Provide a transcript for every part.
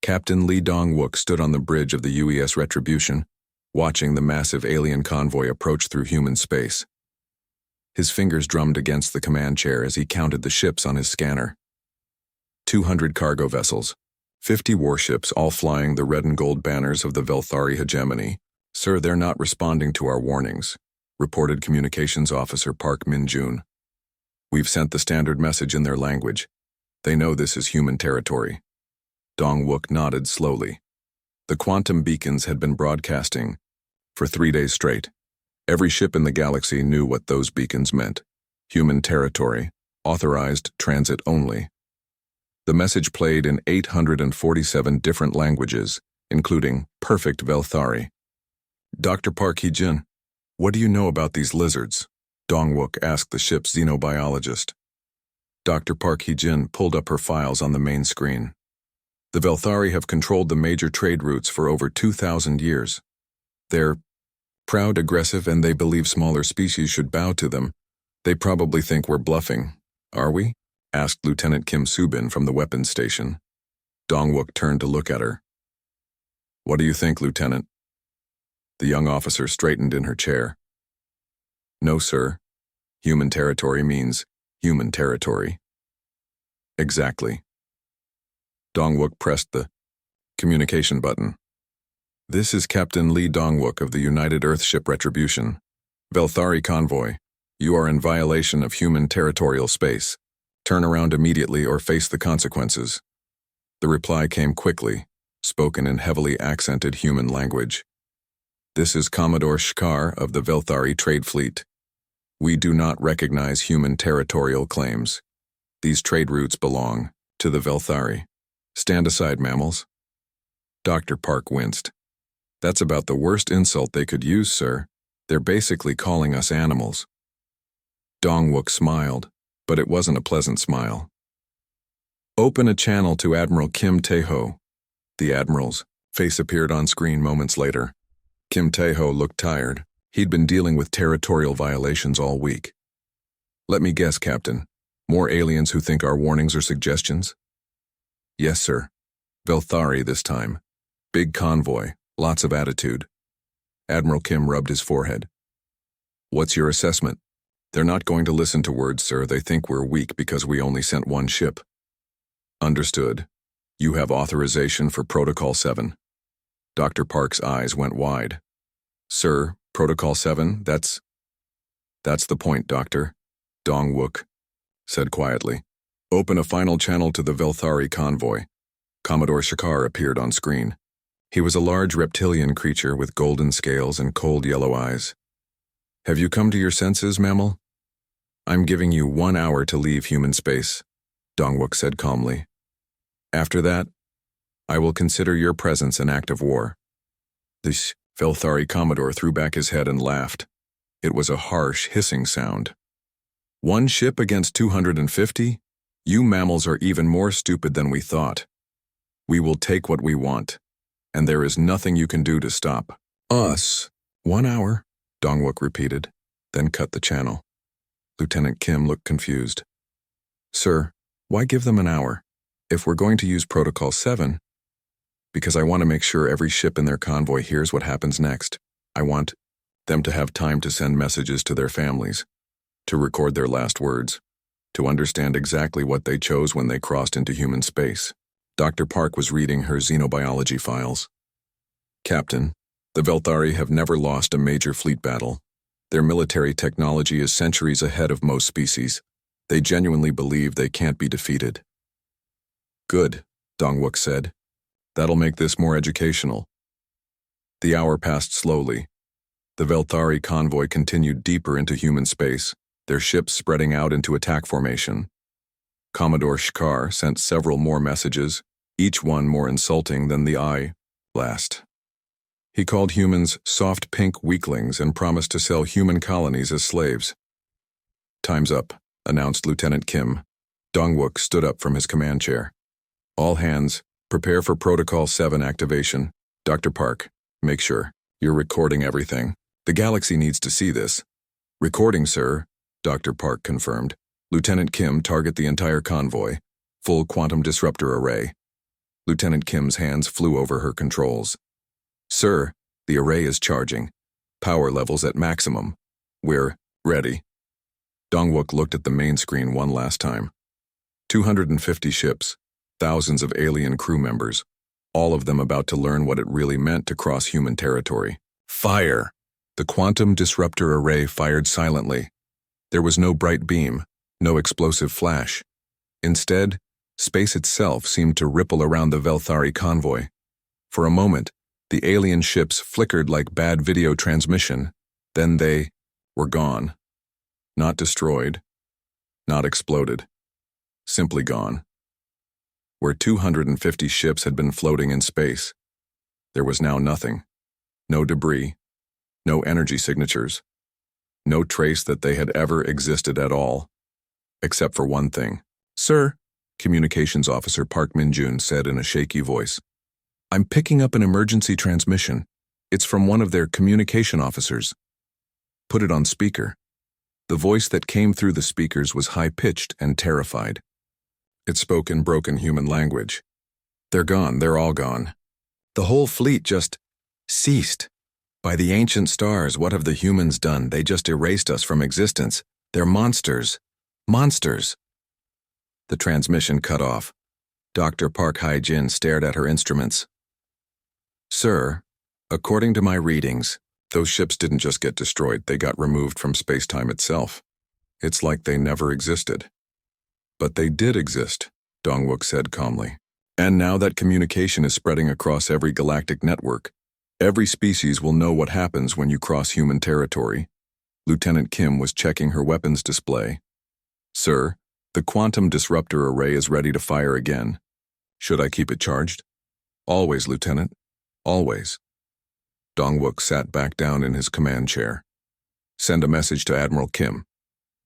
Captain Lee Dong-wook stood on the bridge of the UES Retribution, watching the massive alien convoy approach through human space. His fingers drummed against the command chair as he counted the ships on his scanner. 200 cargo vessels, 50 warships, all flying the red and gold banners of the Velthari hegemony. "Sir, they're not responding to our warnings," reported Communications Officer Park Min-jun. "We've sent the standard message in their language. They know this is human territory." Dong-wook nodded slowly. The quantum beacons had been broadcasting for 3 days straight. Every ship in the galaxy knew what those beacons meant. Human territory, authorized transit only. The message played in 847 different languages, including perfect Velthari. "Dr. Park Hee-jin, what do you know about these lizards?" Dong-wook asked the ship's xenobiologist. Dr. Park Hee-jin pulled up her files on the main screen. "The Velthari have controlled the major trade routes for over 2,000 years. They're proud, aggressive, and they believe smaller species should bow to them. They probably think we're bluffing. Are we?" asked Lieutenant Kim Subin from the weapons station. Dong-wook turned to look at her. "What do you think, Lieutenant?" The young officer straightened in her chair. "No, sir. Human territory means human territory." "Exactly." Dong-wook pressed the communication button. "This is Captain Lee Dong-wook of the United Earthship Retribution. Velthari convoy, you are in violation of human territorial space. Turn around immediately or face the consequences." The reply came quickly, spoken in heavily accented human language. "This is Commodore Shkar of the Velthari Trade Fleet. We do not recognize human territorial claims. These trade routes belong to the Velthari. Stand aside, mammals." Dr. Park winced. "That's about the worst insult they could use, sir. They're basically calling us animals." Dong-wook smiled, but it wasn't a pleasant smile. "Open a channel to Admiral Kim Tae-ho." The admiral's face appeared on screen moments later. Kim Tae-ho looked tired. He'd been dealing with territorial violations all week. "Let me guess, Captain. More aliens who think our warnings are suggestions?" "Yes, sir. Velthari this time. Big convoy, lots of attitude." Admiral Kim rubbed his forehead. "What's your assessment?" "They're not going to listen to words, sir. They think we're weak because we only sent one ship." "Understood. You have authorization for Protocol 7. Dr. Park's eyes went wide. "Sir, Protocol 7, that's the point, Doctor," Dong-wook said quietly. "Open a final channel to the Velthari convoy." Commodore Shkar appeared on screen. He was a large reptilian creature with golden scales and cold yellow eyes. "Have you come to your senses, mammal?" "I'm giving you 1 hour to leave human space," Dong-wook said calmly. "After that, I will consider your presence an act of war." The Velthari Commodore threw back his head and laughed. It was a harsh, hissing sound. "One ship against 250? You mammals are even more stupid than we thought. We will take what we want, and there is nothing you can do to stop us." 1 hour, Dong-wook repeated, then cut the channel. Lieutenant Kim looked confused. "Sir, why give them an hour? If we're going to use Protocol 7, because I want to make sure every ship in their convoy hears what happens next. I want them to have time to send messages to their families, to record their last words, to understand exactly what they chose when they crossed into human space." Dr. Park was reading her xenobiology files. "Captain, the Velthari have never lost a major fleet battle. Their military technology is centuries ahead of most species. They genuinely believe they can't be defeated." "Good," Dong-wook said. "That'll make this more educational." The hour passed slowly. The Velthari convoy continued deeper into human space, their ships spreading out into attack formation. Commodore Shkar sent several more messages, each one more insulting than the eye blast. He called humans soft pink weaklings and promised to sell human colonies as slaves. "Time's up," announced Lieutenant Kim. Dong-wook stood up from his command chair. "All hands, prepare for Protocol 7 activation. Dr. Park, make sure you're recording everything. The galaxy needs to see this." "Recording, sir," Dr. Park confirmed. "Lieutenant Kim, target the entire convoy. Full quantum disruptor array." Lieutenant Kim's hands flew over her controls. Sir, the array is charging. Power levels at maximum. We're ready. Dongwook looked at the main screen one last time. 250 ships, thousands of alien crew members, all of them about to learn what it really meant to cross human territory. Fire! The quantum disruptor array fired silently. There was no bright beam, no explosive flash. Instead, space itself seemed to ripple around the Velthari convoy. For a moment, the alien ships flickered like bad video transmission. Then they were gone. Not destroyed, not exploded. Simply gone. Where 250 ships had been floating in space, there was now nothing. No debris, no energy signatures, no trace that they had ever existed at all. Except for one thing. Sir, Communications Officer Park Min-jun said in a shaky voice, I'm picking up an emergency transmission. It's from one of their communication officers. Put it on speaker. The voice that came through the speakers was high-pitched and terrified. It spoke in broken human language. They're gone, they're all gone. The whole fleet just ceased. By the ancient stars, what have the humans done? They just erased us from existence. They're monsters. Monsters. The transmission cut off. Dr. Park Hae-jin stared at her instruments. Sir, according to my readings, those ships didn't just get destroyed, they got removed from space-time itself. It's like they never existed. But they did exist, Dongwook said calmly. And now that communication is spreading across every galactic network, every species will know what happens when you cross human territory. Lieutenant Kim was checking her weapons display. Sir, the quantum disruptor array is ready to fire again. Should I keep it charged? Always, Lieutenant. Always. Dongwook sat back down in his command chair. Send a message to Admiral Kim.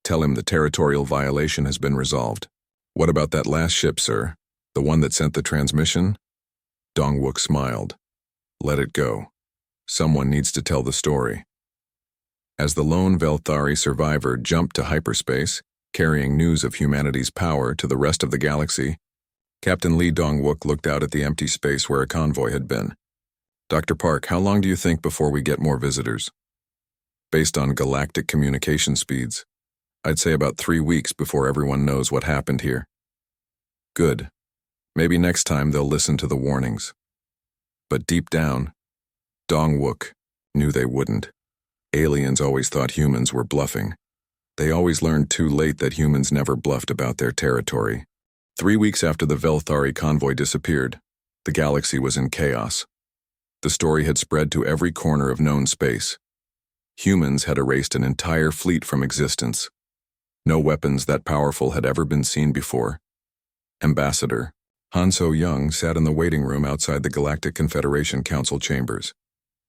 Tell him the territorial violation has been resolved. What about that last ship, sir? The one that sent the transmission? Dongwook smiled. Let it go. Someone needs to tell the story. As the lone Velthari survivor jumped to hyperspace, carrying news of humanity's power to the rest of the galaxy, Captain Lee Dongwook looked out at the empty space where a convoy had been. Dr. Park, how long do you think before we get more visitors? Based on galactic communication speeds, I'd say about 3 weeks before everyone knows what happened here. Good. Maybe next time they'll listen to the warnings. But deep down, Dongwook knew they wouldn't. Aliens always thought humans were bluffing. They always learned too late that humans never bluffed about their territory. 3 weeks after the Velthari convoy disappeared, the galaxy was in chaos. The story had spread to every corner of known space. Humans had erased an entire fleet from existence. No weapons that powerful had ever been seen before. Ambassador Han So-young sat in the waiting room outside the Galactic Confederation Council chambers.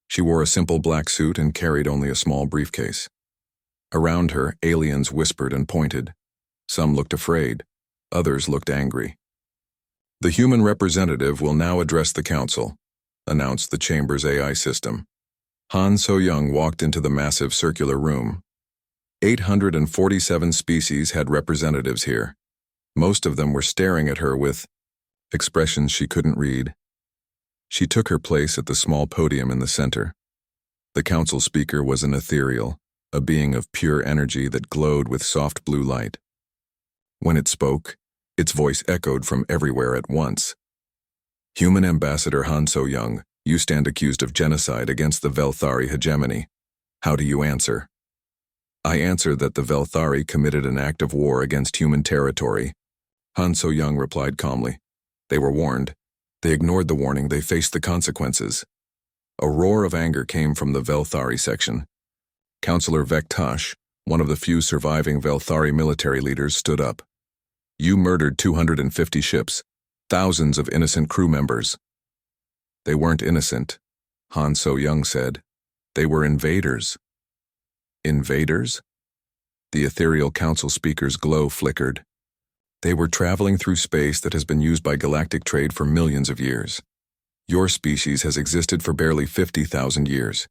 She wore a simple black suit and carried only a small briefcase. Around her, aliens whispered and pointed. Some looked afraid, others looked angry. The human representative will now address the council, announced the chamber's AI system. Han So-young walked into the massive circular room. 847 species had representatives here. Most of them were staring at her with expressions she couldn't read. She took her place at the small podium in the center. The council speaker was an ethereal, a being of pure energy that glowed with soft blue light. When it spoke, its voice echoed from everywhere at once. Human Ambassador Han So-young, you stand accused of genocide against the Velthari hegemony. How do you answer? I answer that the Velthari committed an act of war against human territory. Han So-young replied calmly. They were warned. They ignored the warning. They faced the consequences. A roar of anger came from the Velthari section. Councillor Vektosh, one of the few surviving Velthari military leaders, stood up. You murdered 250 ships, thousands of innocent crew members. They weren't innocent, Han So-young said. They were invaders. Invaders? The ethereal council speaker's glow flickered. They were traveling through space that has been used by galactic trade for millions of years. Your species has existed for barely 50,000 years.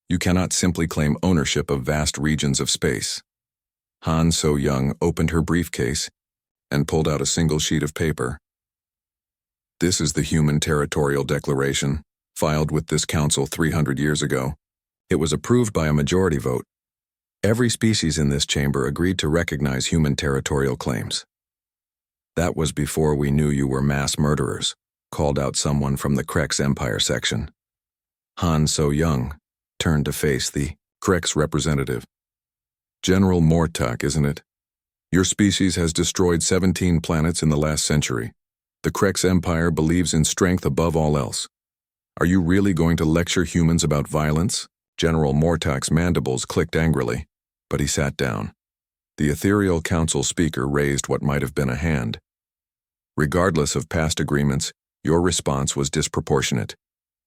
You cannot simply claim ownership of vast regions of space. Han So-young opened her briefcase and pulled out a single sheet of paper. This is the Human Territorial Declaration, filed with this council 300 years ago. It was approved by a majority vote. Every species in this chamber agreed to recognize human territorial claims. That was before we knew you were mass murderers, called out someone from the Krex Empire section. Han So-young turned to face the Krex representative. General Mortok, isn't it? Your species has destroyed 17 planets in the last century. The Krex Empire believes in strength above all else. Are you really going to lecture humans about violence? General Mortok's mandibles clicked angrily, but he sat down. The ethereal council speaker raised what might have been a hand. Regardless of past agreements, your response was disproportionate.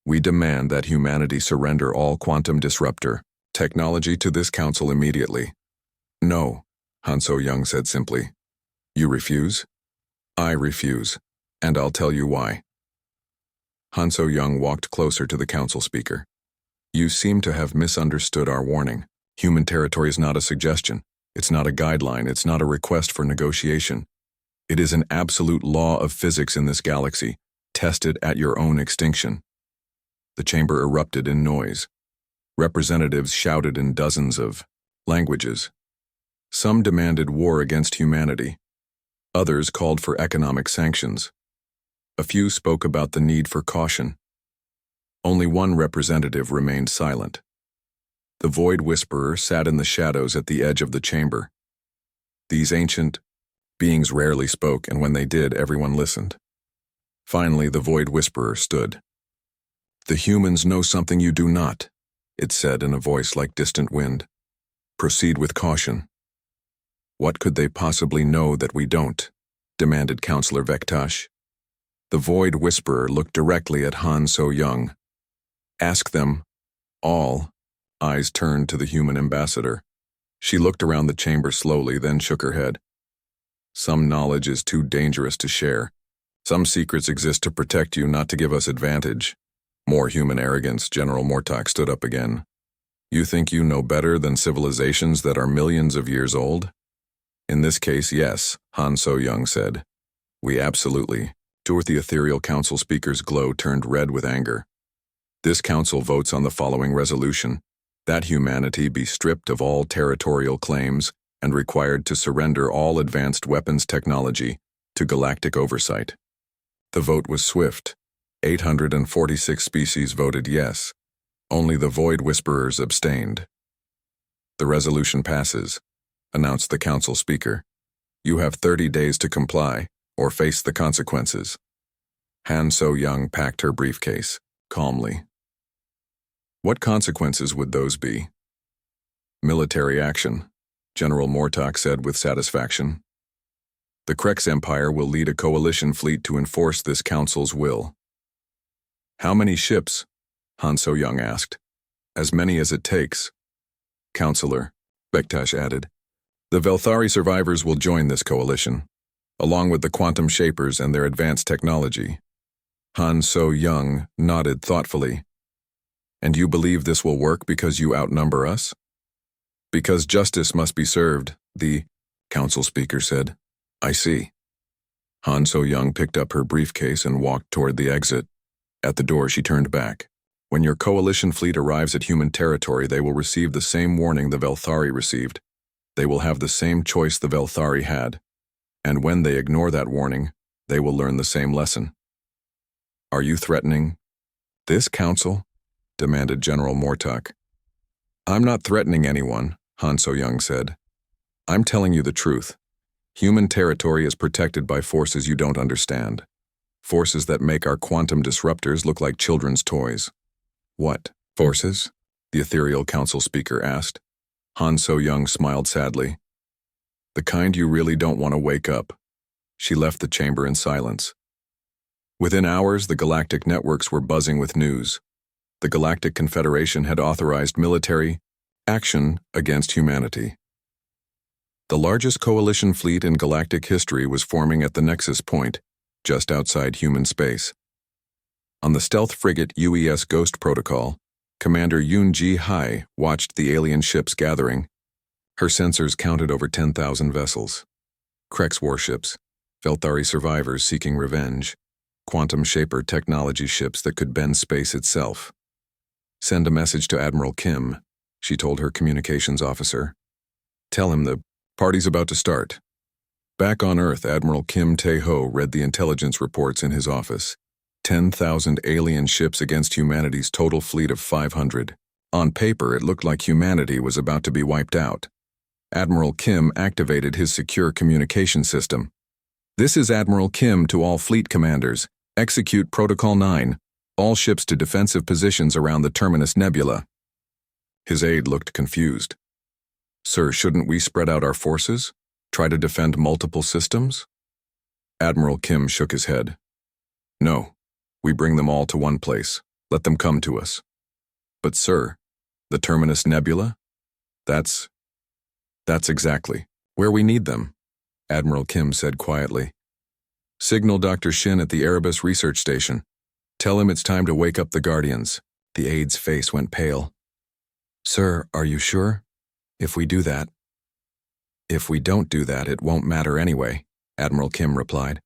We demand that humanity surrender all quantum disruptor technology to this council immediately. No, Han So-young said simply. You refuse? I refuse, and I'll tell you why. Han So-young walked closer to the council speaker. You seem to have misunderstood our warning. Human territory is not a suggestion. It's not a guideline. It's not a request for negotiation. It is an absolute law of physics in this galaxy, tested at your own extinction. The chamber erupted in noise. Representatives shouted in dozens of languages. Some demanded war against humanity. Others called for economic sanctions. A few spoke about the need for caution. Only one representative remained silent. The Void Whisperer sat in the shadows at the edge of the chamber. These ancient beings rarely spoke, and when they did, everyone listened. Finally, the Void Whisperer stood. The humans know something you do not, it said in a voice like distant wind. Proceed with caution. What could they possibly know that we don't? Demanded Counselor Vektash. The Void Whisperer looked directly at Han So-young. Ask them, all. Eyes turned to the human ambassador. She looked around the chamber slowly, then shook her head. Some knowledge is too dangerous to share. Some secrets exist to protect you, not to give us advantage. More human arrogance. General Mortok stood up again. You think you know better than civilizations that are millions of years old? In this case, yes, Han So-young said. We absolutely. Two of the ethereal council speaker's glow turned red with anger. This council votes on the following resolution: that humanity be stripped of all territorial claims and required to surrender all advanced weapons technology to galactic oversight. The vote was swift. 846 species voted yes. Only the Void Whisperers abstained. The resolution passes, announced the council speaker. You have 30 days to comply or face the consequences. Han So-young packed her briefcase, calmly. What consequences would those be? Military action, General Mortok said with satisfaction. The Krex Empire will lead a coalition fleet to enforce this council's will. How many ships? Han So-young asked. As many as it takes. Counselor, Vektash added. The Velthari survivors will join this coalition, along with the quantum shapers and their advanced technology. Han So-young nodded thoughtfully. And you believe this will work because you outnumber us? Because justice must be served, the council speaker said. I see. Han So-young picked up her briefcase and walked toward the exit. At the door, she turned back. When your coalition fleet arrives at human territory, they will receive the same warning the Velthari received. They will have the same choice the Velthari had. And when they ignore that warning, they will learn the same lesson. Are you threatening this council? Demanded General Mortok. I'm not threatening anyone, Han So-young said. I'm telling you the truth. Human territory is protected by forces you don't understand. Forces that make our quantum disruptors look like children's toys. What forces? The ethereal council speaker asked. Han So-young smiled sadly. The kind you really don't want to wake up. She left the chamber in silence. Within hours, the galactic networks were buzzing with news. The Galactic Confederation had authorized military action against humanity. The largest coalition fleet in galactic history was forming at the Nexus Point, just outside human space. On the stealth frigate UES Ghost Protocol, Commander Yoon-ji Hai watched the alien ships gathering. Her sensors counted over 10,000 vessels. Krex warships, Velthari survivors seeking revenge. quantum shaper technology ships that could bend space itself. Send a message to Admiral Kim, she told her communications officer. Tell him the party's about to start. Back on Earth, Admiral Kim Tae-ho read the intelligence reports in his office. 10,000 alien ships against humanity's total fleet of 500. On paper, it looked like humanity was about to be wiped out. Admiral Kim activated his secure communication system. This is Admiral Kim to all fleet commanders. Execute Protocol 9. All ships to defensive positions around the Terminus Nebula. His aide looked confused. Sir, shouldn't we spread out our forces? Try to defend multiple systems? Admiral Kim shook his head. No, we bring them all to one place. Let them come to us. But sir, the Terminus Nebula? That's exactly where we need them, Admiral Kim said quietly. Signal Dr. Shin at the Erebus research station. Tell him it's time to wake up the Guardians. The aide's face went pale. Sir, are you sure? If we do that. If we don't do that, it won't matter anyway, Admiral Kim replied.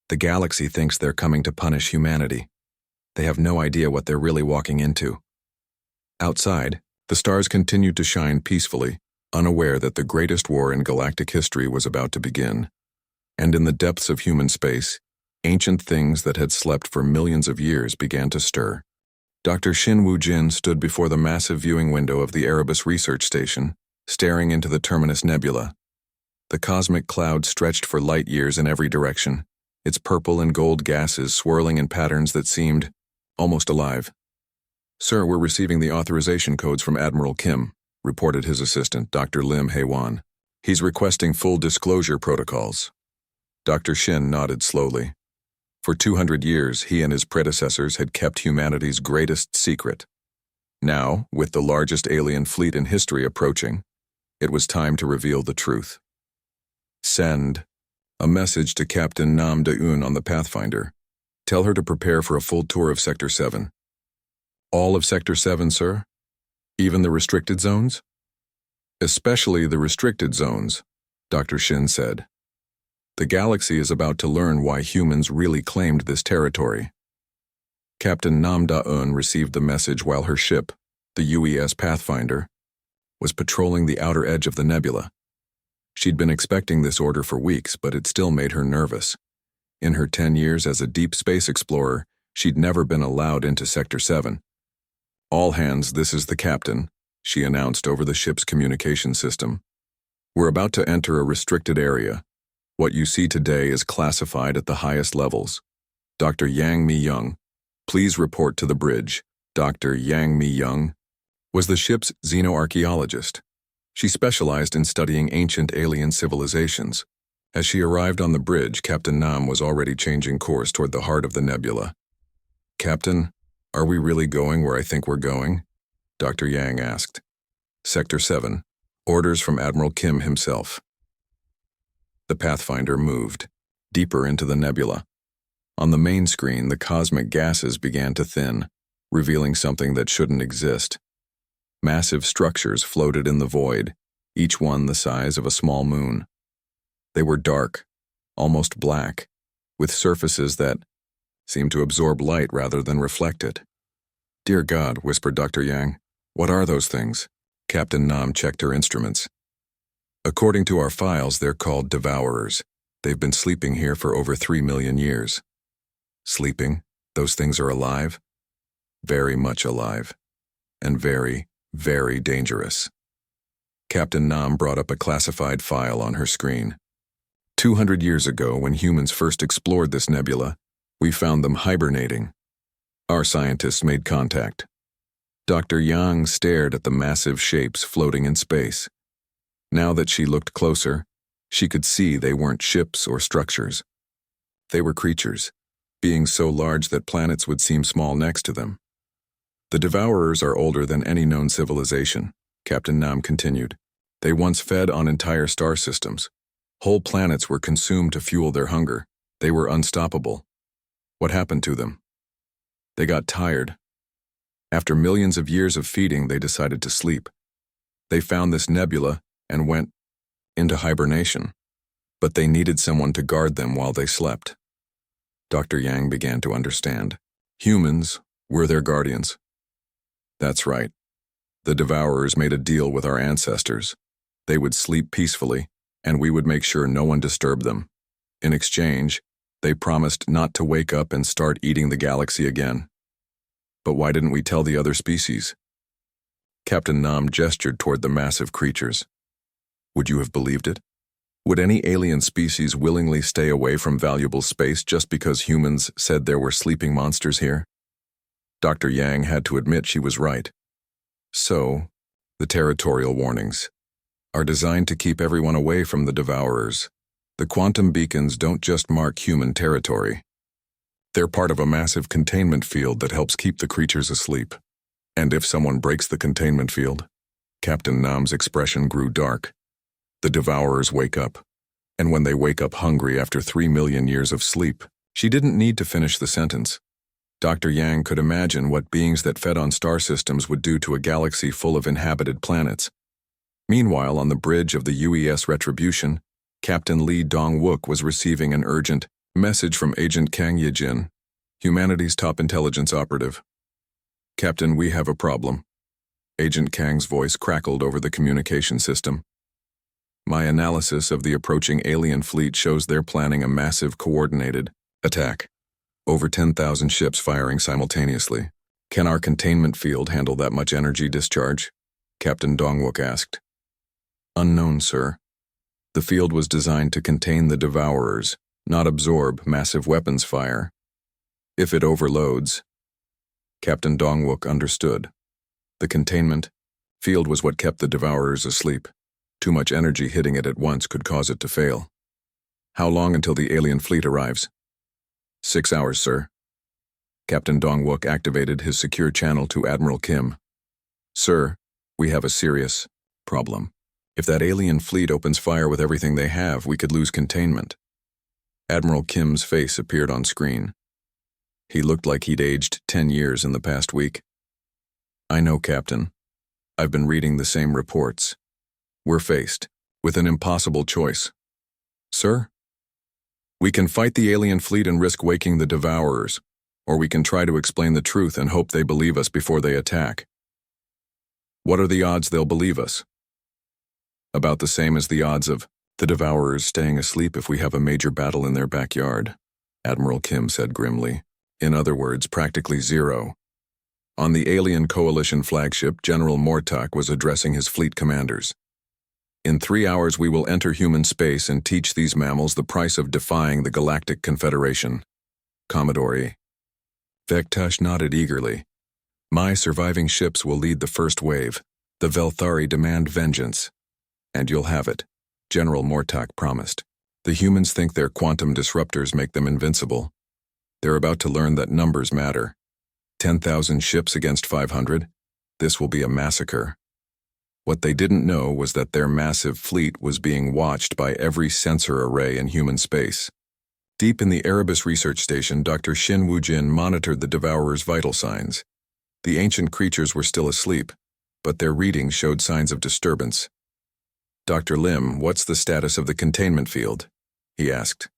The galaxy thinks they're coming to punish humanity. They have no idea what they're really walking into. Outside, the stars continued to shine peacefully, unaware that the greatest war in galactic history was about to begin. And in the depths of human space, ancient things that had slept for millions of years began to stir. Dr. Shin Woo-jin stood before the massive viewing window of the Erebus research station, staring into the Terminus Nebula. The cosmic cloud stretched for light years in every direction, its purple and gold gases swirling in patterns that seemed almost alive. Sir, we're receiving the authorization codes from Admiral Kim, reported his assistant, Dr. Lim Hae-won. He's requesting full disclosure protocols. Dr. Shin nodded slowly. For 200 years, he and his predecessors had kept humanity's greatest secret. Now, with the largest alien fleet in history approaching, it was time to reveal the truth. Send a message to Captain Nam De-eun on the Pathfinder. Tell her to prepare for a full tour of Sector 7. All of Sector 7, sir? Even the restricted zones? Especially the restricted zones, Dr. Shin said. The galaxy is about to learn why humans really claimed this territory. Captain Nam Da-eun received the message while her ship, the UES Pathfinder, was patrolling the outer edge of the nebula. She'd been expecting this order for weeks, but it still made her nervous. In her 10 years as a deep space explorer, she'd never been allowed into Sector 7. All hands, this is the captain, she announced over the ship's communication system. We're about to enter a restricted area. What you see today is classified at the highest levels. Dr. Yang Mi-young, please report to the bridge. Dr. Yang Mi-young was the ship's xenoarchaeologist. She specialized in studying ancient alien civilizations. As she arrived on the bridge, Captain Nam was already changing course toward the heart of the nebula. Captain, are we really going where I think we're going? Dr. Yang asked. Sector 7. Orders from Admiral Kim himself. The Pathfinder moved, deeper into the nebula. On the main screen, the cosmic gases began to thin, revealing something that shouldn't exist. Massive structures floated in the void, each one the size of a small moon. They were dark, almost black, with surfaces that seemed to absorb light rather than reflect it. Dear God, whispered Dr. Yang, what are those things? Captain Nam checked her instruments. According to our files, they're called devourers. They've been sleeping here for over 3 million years. Sleeping? Those things are alive? Very much alive. And very, very dangerous. Captain Nam brought up a classified file on her screen. 200 years ago, when humans first explored this nebula, we found them hibernating. Our scientists made contact. Dr. Yang stared at the massive shapes floating in space. Now that she looked closer, she could see they weren't ships or structures. They were creatures, beings so large that planets would seem small next to them. The Devourers are older than any known civilization, Captain Nam continued. They once fed on entire star systems. Whole planets were consumed to fuel their hunger. They were unstoppable. What happened to them? They got tired. After millions of years of feeding, they decided to sleep. They found this nebula and went into hibernation, but they needed someone to guard them while they slept. Dr. Yang began to understand. Humans were their guardians. That's right. The Devourers made a deal with our ancestors. They would sleep peacefully, and we would make sure no one disturbed them. In exchange, they promised not to wake up and start eating the galaxy again. But why didn't we tell the other species? Captain Nam gestured toward the massive creatures. Would you have believed it? Would any alien species willingly stay away from valuable space just because humans said there were sleeping monsters here? Dr. Yang had to admit she was right. So, the territorial warnings are designed to keep everyone away from the Devourers. The quantum beacons don't just mark human territory. They're part of a massive containment field that helps keep the creatures asleep. And if someone breaks the containment field, Captain Nam's expression grew dark. The Devourers wake up. And when they wake up hungry after 3 million years of sleep, she didn't need to finish the sentence. Dr. Yang could imagine what beings that fed on star systems would do to a galaxy full of inhabited planets. Meanwhile, on the bridge of the UES Retribution, Captain Lee Dong-wook was receiving an urgent message from Agent Kang Yejin, humanity's top intelligence operative. Captain, we have a problem. Agent Kang's voice crackled over the communication system. My analysis of the approaching alien fleet shows they're planning a massive coordinated attack. Over 10,000 ships firing simultaneously. Can our containment field handle that much energy discharge? Captain Dong-wook asked. Unknown, sir. The field was designed to contain the Devourers, not absorb massive weapons fire. If it overloads, Captain Dong-wook understood. The containment field was what kept the Devourers asleep. Too much energy hitting it at once could cause it to fail. How long until the alien fleet arrives? 6 hours, sir. Captain Dong-wook activated his secure channel to Admiral Kim. Sir, we have a serious problem. If that alien fleet opens fire with everything they have, we could lose containment. Admiral Kim's face appeared on screen. He looked like he'd aged 10 years in the past week. I know, Captain. I've been reading the same reports. We're faced with an impossible choice. Sir? We can fight the alien fleet and risk waking the Devourers, or we can try to explain the truth and hope they believe us before they attack. What are the odds they'll believe us? About the same as the odds of the Devourers staying asleep if we have a major battle in their backyard, Admiral Kim said grimly. In other words, practically zero. On the alien coalition flagship, General Mortak was addressing his fleet commanders. In 3 hours we will enter human space and teach these mammals the price of defying the Galactic Confederation. Commodore Vektush nodded eagerly. My surviving ships will lead the first wave. The Velthari demand vengeance. And you'll have it, General Mortak promised. The humans think their quantum disruptors make them invincible. They're about to learn that numbers matter. 10,000 ships against 500? This will be a massacre. What they didn't know was that their massive fleet was being watched by every sensor array in human space. Deep in the Erebus research station, Dr. Shin Woo-jin monitored the Devourers' vital signs. The ancient creatures were still asleep, but their readings showed signs of disturbance. Dr. Lim, what's the status of the containment field? He asked.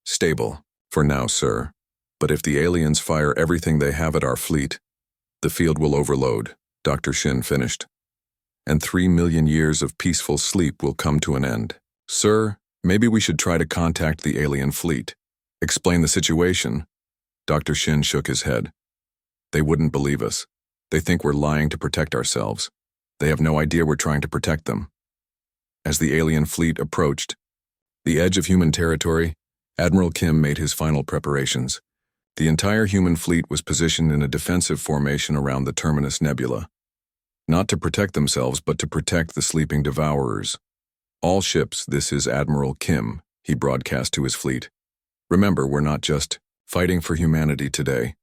Stable, for now, sir. But if the aliens fire everything they have at our fleet, the field will overload, Dr. Shin finished. And 3 million years of peaceful sleep will come to an end. Sir, maybe we should try to contact the alien fleet. Explain the situation. Dr. Shin shook his head. They wouldn't believe us. They think we're lying to protect ourselves. They have no idea we're trying to protect them. As the alien fleet approached the edge of human territory, Admiral Kim made his final preparations. The entire human fleet was positioned in a defensive formation around the Terminus Nebula. Not to protect themselves, but to protect the sleeping Devourers. All ships, this is Admiral Kim, he broadcast to his fleet. Remember, we're not just fighting for humanity today.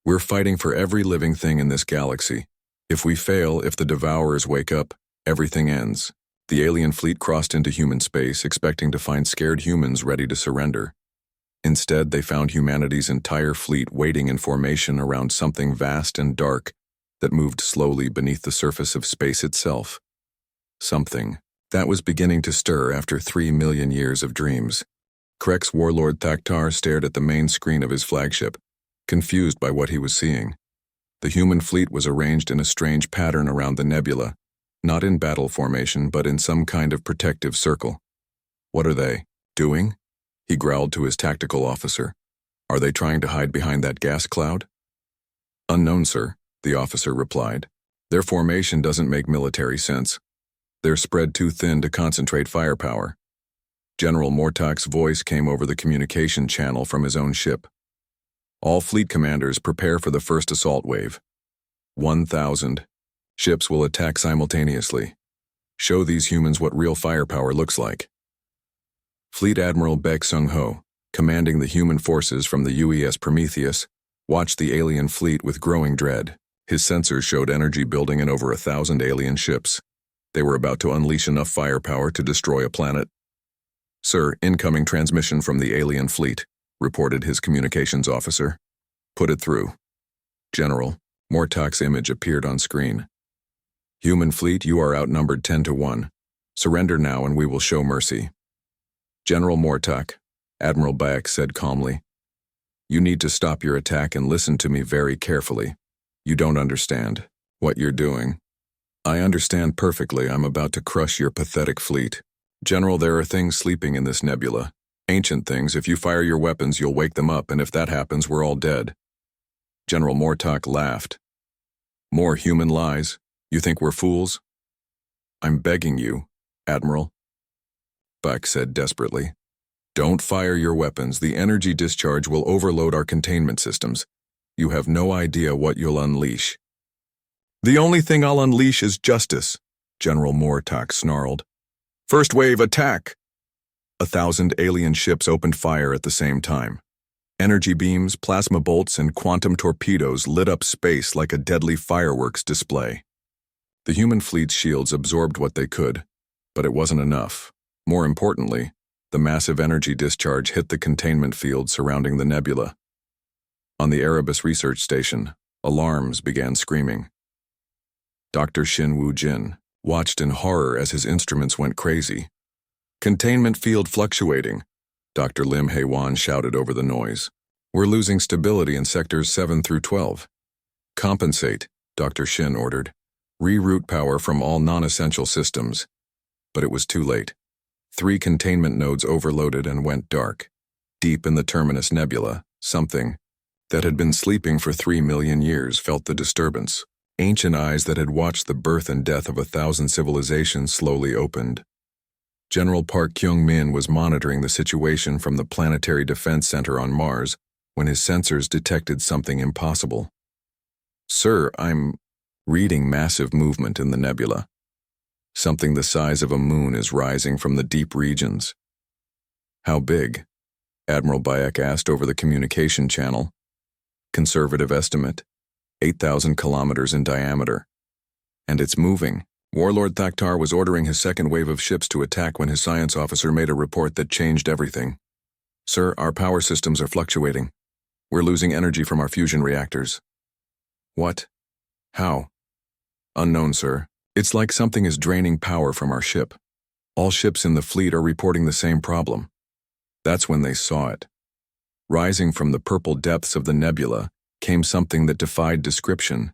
We're fighting for every living thing in this galaxy. If we fail, if the Devourers wake up, everything ends. The alien fleet crossed into human space, expecting to find scared humans ready to surrender. Instead, they found humanity's entire fleet waiting in formation around something vast and dark that moved slowly beneath the surface of space itself. Something that was beginning to stir after 3 million years of dreams. Krex warlord Thaktar stared at the main screen of his flagship, confused by what he was seeing. The human fleet was arranged in a strange pattern around the nebula, not in battle formation but in some kind of protective circle. What are they doing? He growled to his tactical officer. Are they trying to hide behind that gas cloud? Unknown, sir, the officer replied. Their formation doesn't make military sense. They're spread too thin to concentrate firepower. General Mortak's voice came over the communication channel from his own ship. All fleet commanders prepare for the first assault wave. 1,000 ships will attack simultaneously. Show these humans what real firepower looks like. Fleet Admiral Baek Sung-ho, commanding the human forces from the UES Prometheus, watched the alien fleet with growing dread. His sensors showed energy building in over 1,000 alien ships. They were about to unleash enough firepower to destroy a planet. Sir, incoming transmission from the alien fleet, reported his communications officer. Put it through. General, Mortak's image appeared on screen. Human fleet, you are outnumbered 10-1. Surrender now and we will show mercy. General Mortak, Admiral Baek said calmly. You need to stop your attack and listen to me very carefully. You don't understand what you're doing. I understand perfectly. I'm about to crush your pathetic fleet. General, there are things sleeping in this nebula. Ancient things. If you fire your weapons, you'll wake them up, and if that happens, we're all dead. General Mortak laughed. More human lies. You think we're fools? I'm begging you, Admiral. Baek said desperately. Don't fire your weapons. The energy discharge will overload our containment systems. You have no idea what you'll unleash. The only thing I'll unleash is justice, General Mortak snarled. First wave attack! 1,000 alien ships opened fire at the same time. Energy beams, plasma bolts, and quantum torpedoes lit up space like a deadly fireworks display. The human fleet's shields absorbed what they could, but it wasn't enough. More importantly, the massive energy discharge hit the containment field surrounding the nebula. On the Erebus research station, alarms began screaming. Dr. Shin Woo-jin watched in horror as his instruments went crazy. Containment field fluctuating, Dr. Lim Hae-won shouted over the noise. We're losing stability in sectors 7 through 12. Compensate, Dr. Shin ordered. Reroute power from all non-essential systems. But it was too late. 3 containment nodes overloaded and went dark. Deep in the Terminus Nebula, something that had been sleeping for 3 million years felt the disturbance. Ancient eyes that had watched the birth and death of 1,000 civilizations slowly opened. General Park Kyung-min was monitoring the situation from the Planetary Defense Center on Mars when his sensors detected something impossible. Sir, I'm reading massive movement in the nebula. Something the size of a moon is rising from the deep regions. How big? Admiral Baek asked over the communication channel. Conservative estimate, 8,000 kilometers in diameter. And it's moving. Warlord Thaktar was ordering his second wave of ships to attack when his science officer made a report that changed everything. Sir, our power systems are fluctuating. We're losing energy from our fusion reactors. What? How? Unknown, sir. It's like something is draining power from our ship. All ships in the fleet are reporting the same problem. That's when they saw it. Rising from the purple depths of the nebula came something that defied description.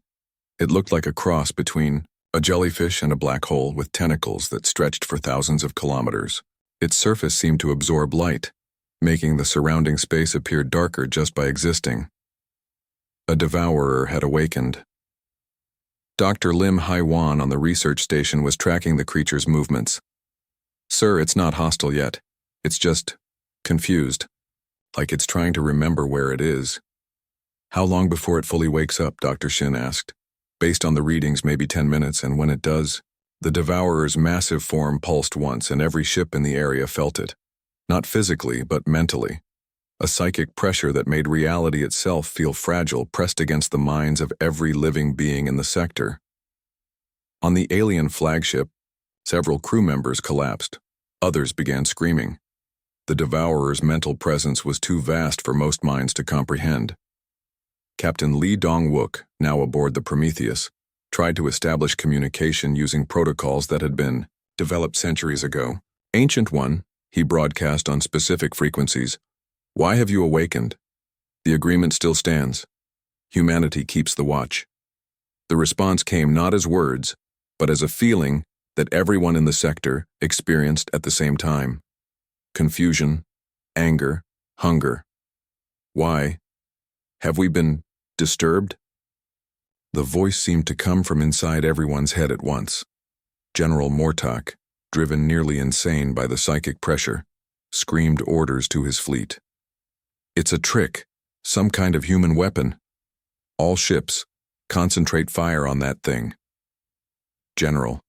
It looked like a cross between a jellyfish and a black hole with tentacles that stretched for thousands of kilometers. Its surface seemed to absorb light, making the surrounding space appear darker just by existing. A devourer had awakened. Dr. Lim Hae-won on the research station was tracking the creature's movements. Sir, it's not hostile yet. It's just confused, like it's trying to remember where it is. How long before it fully wakes up? Dr. Shin asked. Based on the readings, maybe 10 minutes, and when it does, the devourer's massive form pulsed once and every ship in the area felt it. Not physically, but mentally. A psychic pressure that made reality itself feel fragile pressed against the minds of every living being in the sector. On the alien flagship, several crew members collapsed. Others began screaming. The devourer's mental presence was too vast for most minds to comprehend. Captain Lee Dong-wook, now aboard the Prometheus, tried to establish communication using protocols that had been developed centuries ago. Ancient One, He broadcast on specific frequencies. Why have you awakened? The agreement still stands. Humanity keeps the watch. The response came not as words, but as a feeling that everyone in the sector experienced at the same time. Confusion, anger, hunger. Why? Have we been disturbed? The voice seemed to come from inside everyone's head at once. General Mortok, driven nearly insane by the psychic pressure, screamed orders to his fleet. It's a trick, some kind of human weapon. All ships, concentrate fire on that thing. General.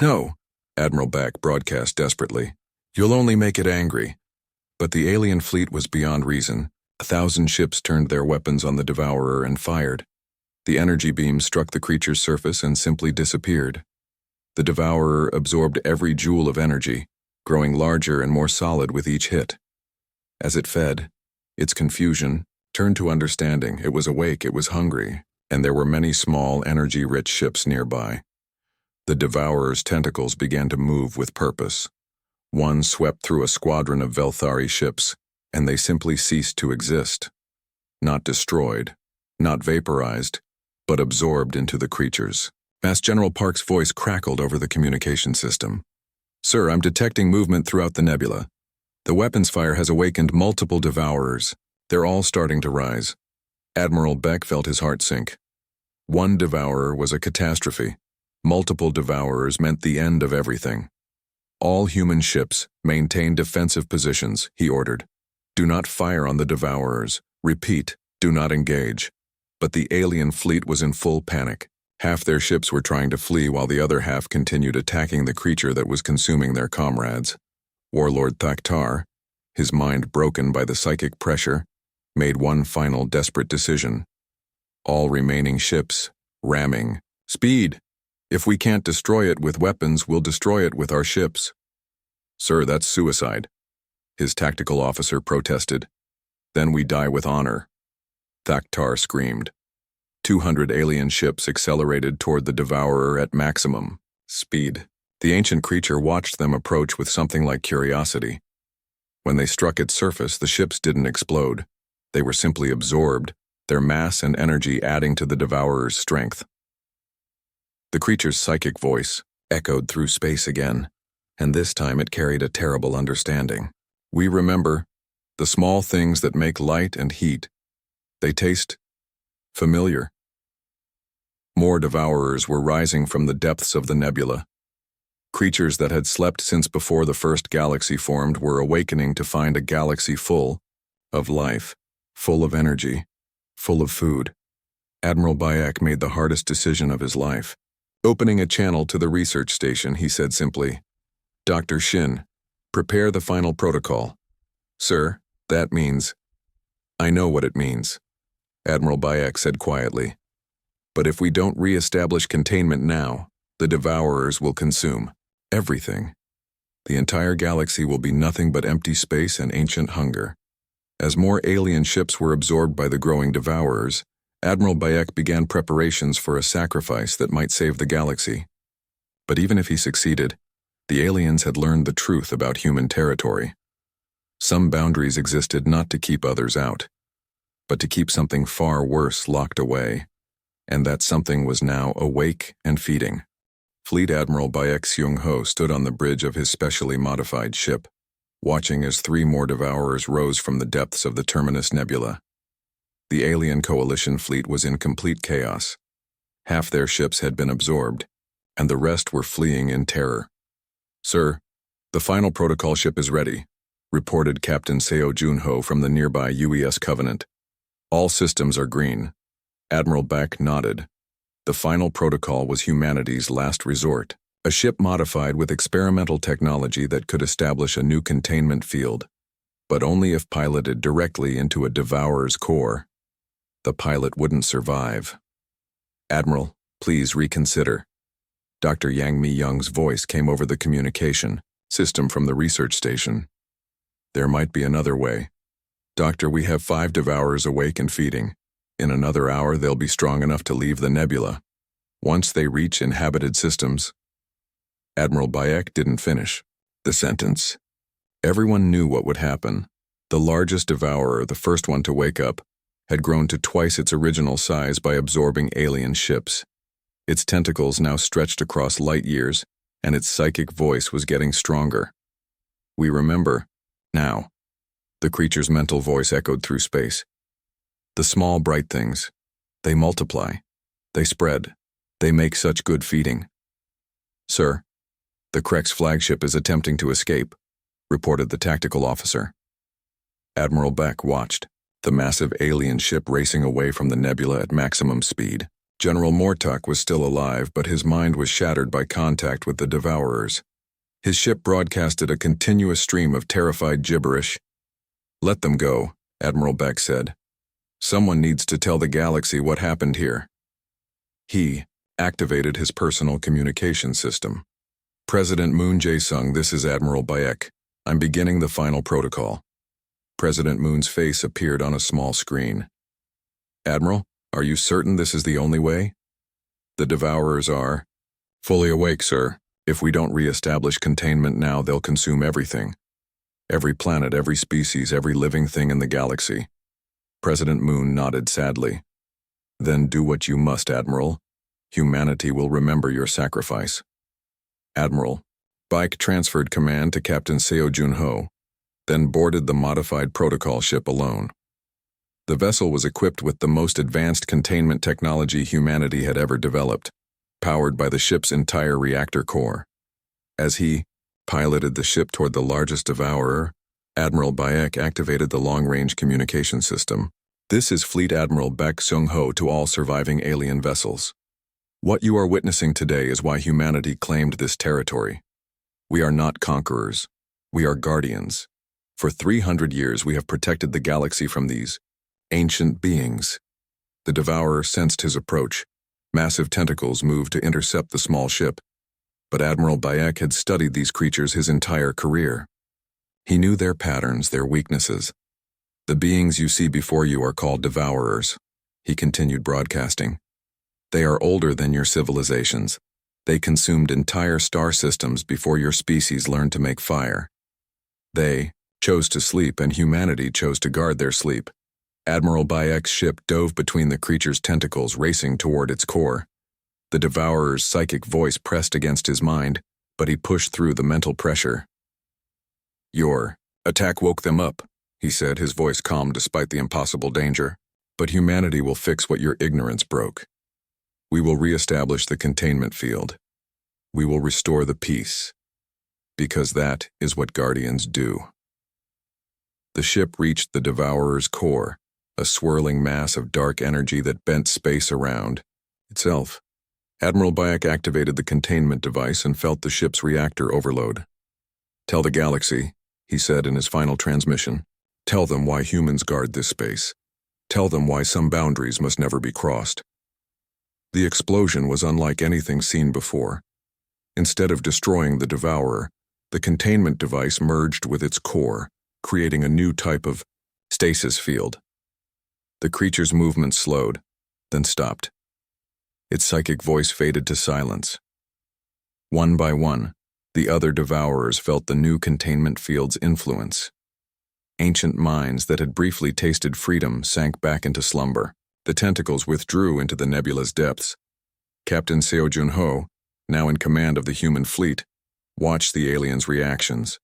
No, Admiral Beck broadcast desperately. You'll only make it angry. But the alien fleet was beyond reason. 1,000 ships turned their weapons on the Devourer and fired. The energy beams struck the creature's surface and simply disappeared. The Devourer absorbed every joule of energy, growing larger and more solid with each hit. As it fed, its confusion turned to understanding. It was awake, it was hungry, and there were many small, energy-rich ships nearby. The Devourer's tentacles began to move with purpose. One swept through a squadron of Velthari ships, and they simply ceased to exist. Not destroyed, not vaporized, but absorbed into the creatures. Mass General Park's voice crackled over the communication system. Sir, I'm detecting movement throughout the nebula. The weapons fire has awakened multiple Devourers. They're all starting to rise. Admiral Beck felt his heart sink. One Devourer was a catastrophe. Multiple Devourers meant the end of everything. All human ships maintain defensive positions, he ordered. Do not fire on the Devourers. Repeat, do not engage. But the alien fleet was in full panic. Half their ships were trying to flee while the other half continued attacking the creature that was consuming their comrades. Warlord Thaktar, his mind broken by the psychic pressure, made one final desperate decision. All remaining ships, ramming. Speed! If we can't destroy it with weapons, we'll destroy it with our ships. Sir, that's suicide, his tactical officer protested. Then we die with honor. Thaktar screamed. 200 alien ships accelerated toward the Devourer at maximum speed. The ancient creature watched them approach with something like curiosity. When they struck its surface, the ships didn't explode. They were simply absorbed, their mass and energy adding to the Devourer's strength. The creature's psychic voice echoed through space again, and this time it carried a terrible understanding. We remember the small things that make light and heat. They taste familiar. More Devourers were rising from the depths of the nebula. Creatures that had slept since before the first galaxy formed were awakening to find a galaxy full of life, full of energy, full of food. Admiral Bayek made the hardest decision of his life. Opening a channel to the research station, he said simply, Dr. Shin, prepare the final protocol. Sir, that means... I know what it means, Admiral Bayek said quietly. But if we don't re-establish containment now, the Devourers will consume everything. The entire galaxy will be nothing but empty space and ancient hunger. As more alien ships were absorbed by the growing Devourers, Admiral Bayek began preparations for a sacrifice that might save the galaxy. But even if he succeeded, the aliens had learned the truth about human territory. Some boundaries existed not to keep others out, but to keep something far worse locked away. And that something was now awake and feeding. Fleet Admiral Bayek Seung-ho stood on the bridge of his specially modified ship, watching as 3 more Devourers rose from the depths of the Terminus Nebula. The alien coalition fleet was in complete chaos. Half their ships had been absorbed, and the rest were fleeing in terror. Sir, the final protocol ship is ready, reported Captain Seo Junho from the nearby UES Covenant. All systems are green. Admiral Beck nodded. The final protocol was humanity's last resort, a ship modified with experimental technology that could establish a new containment field, but only if piloted directly into a Devourer's core. The pilot wouldn't survive. Admiral, please reconsider. Dr. Yang Mi-young's voice came over the communication system from the research station. There might be another way. Doctor, we have 5 Devourers awake and feeding. In another hour, they'll be strong enough to leave the nebula. Once they reach inhabited systems... Admiral Bayek didn't finish the sentence. Everyone knew what would happen. The largest devourer, the first one to wake up, had grown to twice its original size by absorbing alien ships. Its tentacles now stretched across light years, and its psychic voice was getting stronger. We remember, now. The creature's mental voice echoed through space. The small, bright things. They multiply. They spread. They make such good feeding. Sir, the Krek's flagship is attempting to escape, reported the tactical officer. Admiral Beck watched, the massive alien ship racing away from the nebula at maximum speed. General Mortok was still alive, but his mind was shattered by contact with the Devourers. His ship broadcasted a continuous stream of terrified gibberish. Let them go, Admiral Beck said. Someone needs to tell the galaxy what happened here. He activated his personal communication system. President Moon Jae-sung, this is Admiral Bayek. I'm beginning the final protocol. President Moon's face appeared on a small screen. Admiral, are you certain this is the only way? The Devourers are fully awake, sir. If we don't re-establish containment now, they'll consume everything. Every planet, every species, every living thing in the galaxy. President Moon nodded sadly. Then do what you must, Admiral. Humanity will remember your sacrifice. Admiral, Baek transferred command to Captain Seo Jun-ho, then boarded the modified protocol ship alone. The vessel was equipped with the most advanced containment technology humanity had ever developed, powered by the ship's entire reactor core. As he piloted the ship toward the largest devourer, Admiral Bayek activated the long-range communication system. This is Fleet Admiral Baek Sung-ho to all surviving alien vessels. What you are witnessing today is why humanity claimed this territory. We are not conquerors. We are guardians. For 300 years we have protected the galaxy from these ancient beings. The Devourer sensed his approach. Massive tentacles moved to intercept the small ship. But Admiral Bayek had studied these creatures his entire career. He knew their patterns, their weaknesses. The beings you see before you are called Devourers, he continued broadcasting. They are older than your civilizations. They consumed entire star systems before your species learned to make fire. They chose to sleep, and humanity chose to guard their sleep. Admiral Bayek's ship dove between the creature's tentacles, racing toward its core. The Devourer's psychic voice pressed against his mind, but he pushed through the mental pressure. Your attack woke them up, he said, his voice calm despite the impossible danger. But humanity will fix what your ignorance broke. We will re-establish the containment field. We will restore the peace. Because that is what Guardians do. The ship reached the Devourer's core, a swirling mass of dark energy that bent space around itself. Admiral Bayek activated the containment device and felt the ship's reactor overload. Tell the galaxy, he said in his final transmission. Tell them why humans guard this space. Tell them why some boundaries must never be crossed. The explosion was unlike anything seen before. Instead of destroying the Devourer, the containment device merged with its core, creating a new type of stasis field. The creature's movement slowed, then stopped. Its psychic voice faded to silence. One by one, the other Devourers felt the new containment field's influence. Ancient minds that had briefly tasted freedom sank back into slumber. The tentacles withdrew into the nebula's depths. Captain Seo Jun-ho, now in command of the human fleet, watched the aliens' reactions.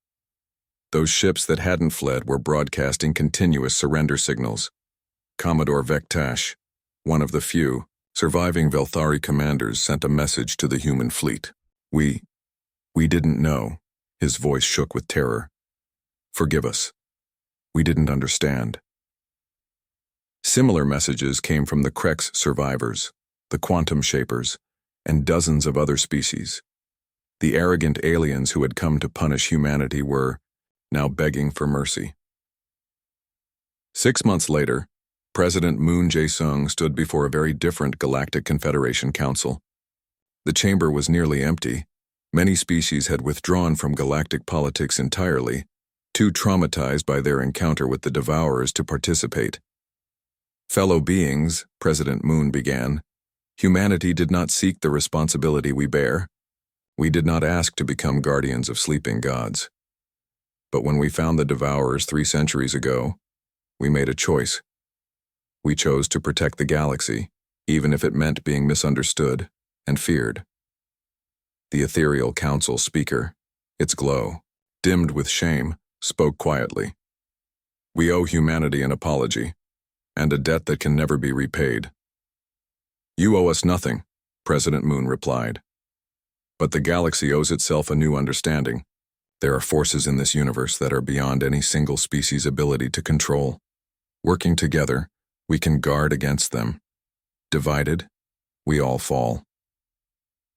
Those ships that hadn't fled were broadcasting continuous surrender signals. Commodore Vektash, one of the few surviving Velthari commanders, sent a message to the human fleet. We didn't know. His voice shook with terror. Forgive us. We didn't understand. Similar messages came from the Krek's survivors, the Quantum Shapers, and dozens of other species. The arrogant aliens who had come to punish humanity were now begging for mercy. 6 months later, President Moon Jae-sung stood before a very different Galactic Confederation Council. The chamber was nearly empty. Many species had withdrawn from galactic politics entirely, too traumatized by their encounter with the Devourers to participate. Fellow beings, President Moon began, humanity did not seek the responsibility we bear. We did not ask to become guardians of sleeping gods. But when we found the Devourers 3 centuries ago, we made a choice. We chose to protect the galaxy, even if it meant being misunderstood and feared. The ethereal council speaker, its glow, dimmed with shame, spoke quietly. We owe humanity an apology, and a debt that can never be repaid. You owe us nothing, President Moon replied. But the galaxy owes itself a new understanding. There are forces in this universe that are beyond any single species' ability to control. Working together, we can guard against them. Divided, we all fall.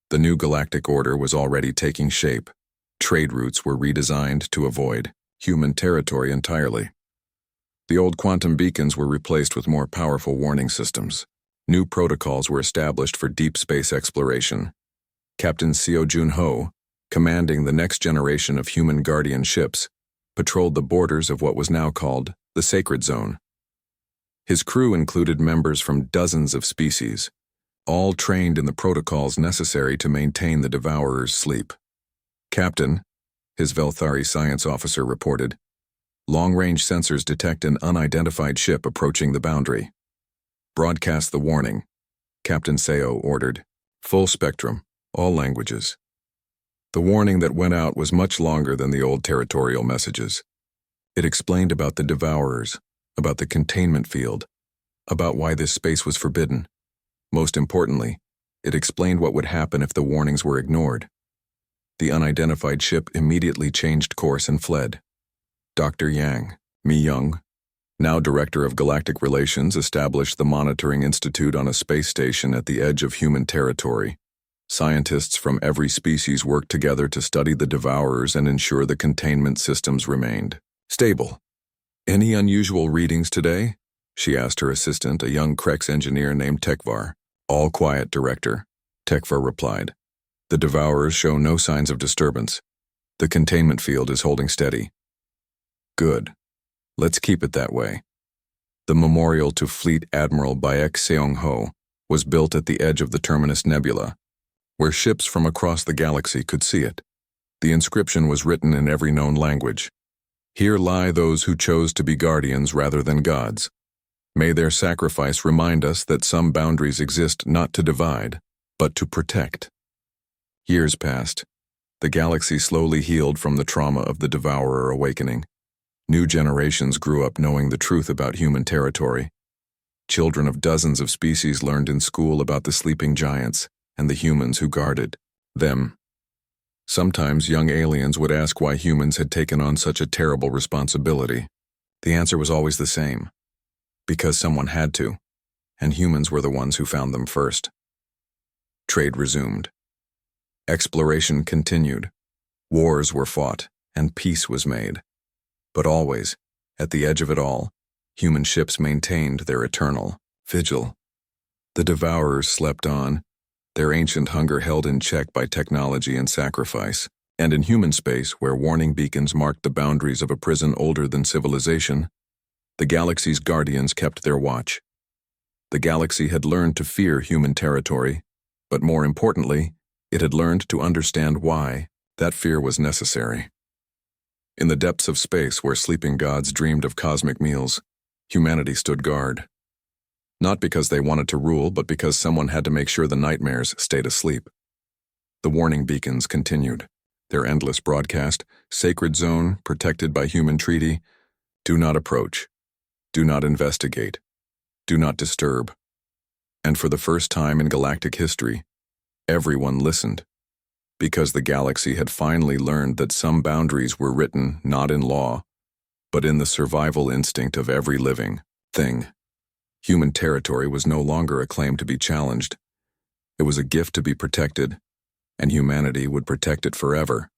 The new galactic order was already taking shape. Trade routes were redesigned to avoid human territory entirely. The old quantum beacons were replaced with more powerful warning systems. New protocols were established for deep space exploration. Captain Seo Jun-ho, commanding the next generation of human guardian ships, patrolled the borders of what was now called the Sacred Zone. His crew included members from dozens of species, all trained in the protocols necessary to maintain the Devourer's sleep. Captain, his Velthari science officer reported, long-range sensors detect an unidentified ship approaching the boundary. Broadcast the warning, Captain Seo ordered. Full spectrum, all languages. The warning that went out was much longer than the old territorial messages. It explained about the Devourers, about the containment field, about why this space was forbidden. Most importantly, it explained what would happen if the warnings were ignored. The unidentified ship immediately changed course and fled. Dr. Yang, Mi Young, now Director of Galactic Relations, established the Monitoring Institute on a space station at the edge of human territory. Scientists from every species worked together to study the Devourers and ensure the containment systems remained stable. Any unusual readings today? She asked her assistant, a young Krex engineer named Tekvar. All quiet, Director, Tekvar replied. The Devourers show no signs of disturbance. The containment field is holding steady. Good. Let's keep it that way. The memorial to Fleet Admiral Baek Seong-ho was built at the edge of the Terminus Nebula, where ships from across the galaxy could see it. The inscription was written in every known language. Here lie those who chose to be guardians rather than gods. May their sacrifice remind us that some boundaries exist not to divide, but to protect. Years passed. The galaxy slowly healed from the trauma of the Devourer awakening. New generations grew up knowing the truth about human territory. Children of dozens of species learned in school about the sleeping giants and the humans who guarded them. Sometimes young aliens would ask why humans had taken on such a terrible responsibility. The answer was always the same. Because someone had to, and humans were the ones who found them first. Trade resumed. Exploration continued. Wars were fought, and peace was made. But always, at the edge of it all, human ships maintained their eternal vigil. The Devourers slept on, their ancient hunger held in check by technology and sacrifice, and in human space, where warning beacons marked the boundaries of a prison older than civilization, the galaxy's guardians kept their watch. The galaxy had learned to fear human territory, but more importantly, it had learned to understand why that fear was necessary. In the depths of space where sleeping gods dreamed of cosmic meals, humanity stood guard. Not because they wanted to rule, but because someone had to make sure the nightmares stayed asleep. The warning beacons continued, their endless broadcast, sacred zone, protected by human treaty, do not approach, do not investigate, do not disturb. And for the first time in galactic history, everyone listened, because the galaxy had finally learned that some boundaries were written not in law, but in the survival instinct of every living thing. Human territory was no longer a claim to be challenged. It was a gift to be protected, and humanity would protect it forever.